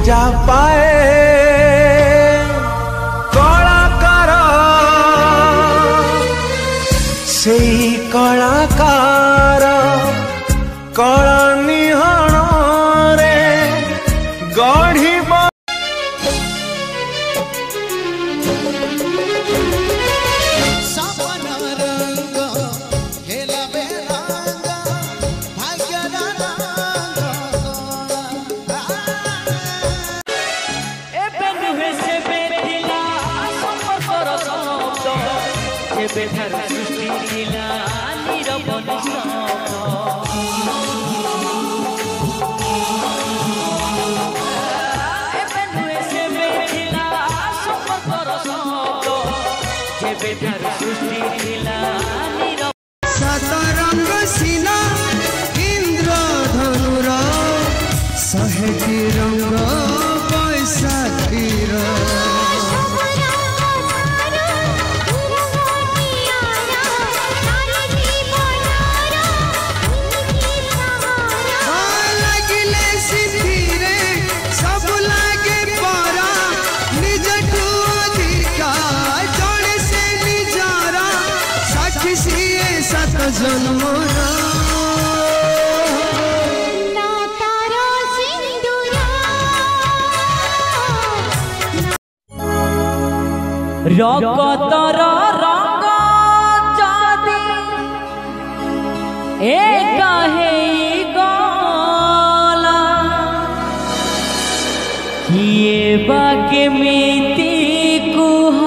पूजा पाए कलाकार से कलाकार कला निहण रे गढ़ी बेठार सृष्टि थिला निरवन बेठार सृष्टि थिला सतरंग सीना इंद्र धनुर सहेटी रंग बैसाखीर जन्मरा रगतर रंग जादी एक है गला किए बाके मिति कुह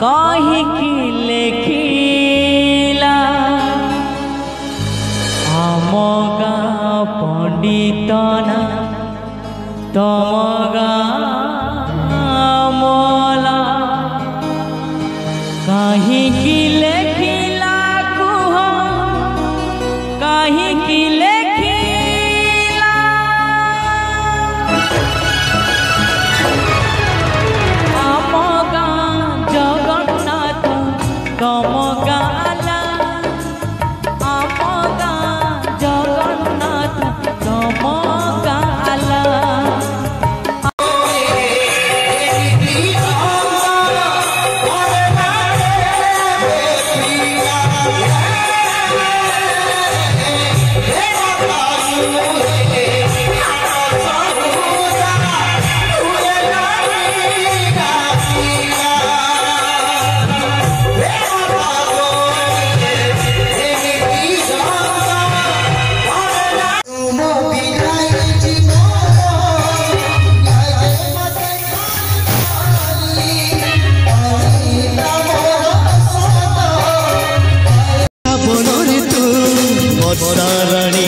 कहीं की लेखिला आम गाँ पंडितना तम गामला कहीं की लेखिला कुह कहीं की लेखिला आम गाँ जगन्नाथ तम गाला आम गाँ जगन्नाथ तम गाला रानी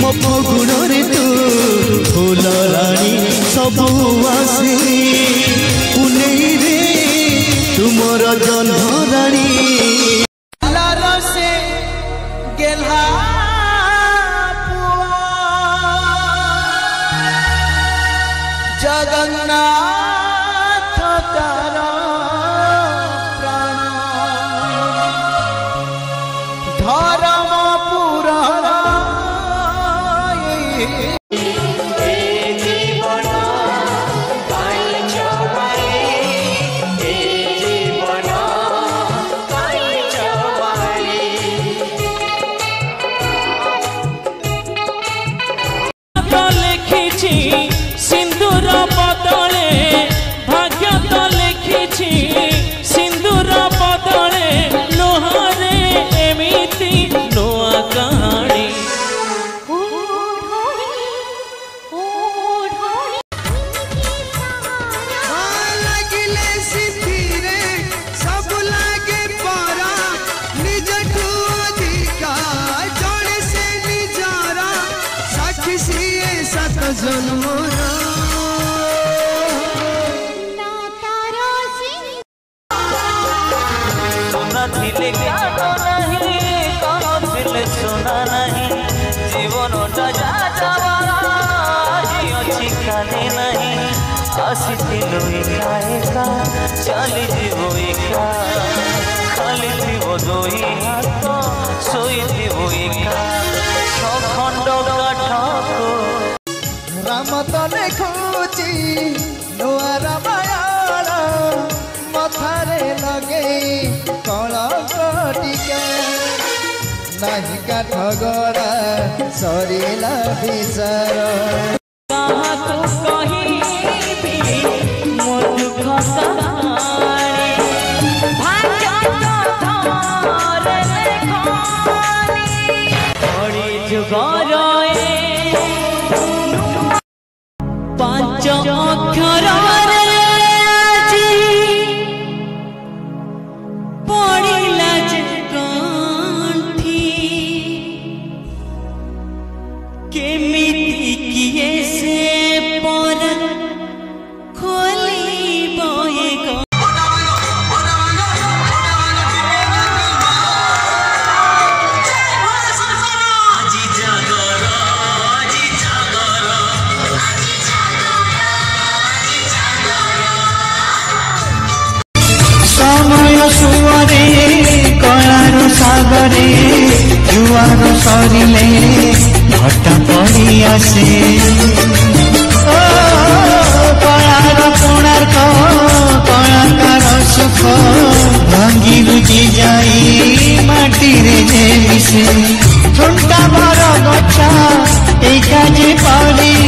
मो फगुण ऋतु फूल रानी सबू आसी पुनई रे तुमर जन्म रानी से गेला जगन्नाथ तारा प्राण धर्म सिंदूर बदले भाग्य तो लिखी सिंदूर बदले लोहारे एमिति नुआ कहानी जन्मरा सोना थिले ज्ञान नहीं कौन थिले सोना नहीं जीवन जा अच्छी खाने नहीं आसिथिलु एका एका चली जीवो एका खाली थीब दुई हाथ शोई एका छखंड काठ को नाम तो लिखुची नुआर मायार मथारे लगे कलंक टिके नहीं काठ गड़ा सरिला विचार पांच अक्षर पड़िला जे कंठी केमिति किए से पर खोली बोए कलार सागरे जुआर सरिले घट पड़ी आसे कलार कोणार्क कलाकार सुख भांगी रुचि जाई माटी रे मिसे ठुंटा भर गछ एका जे पड़ी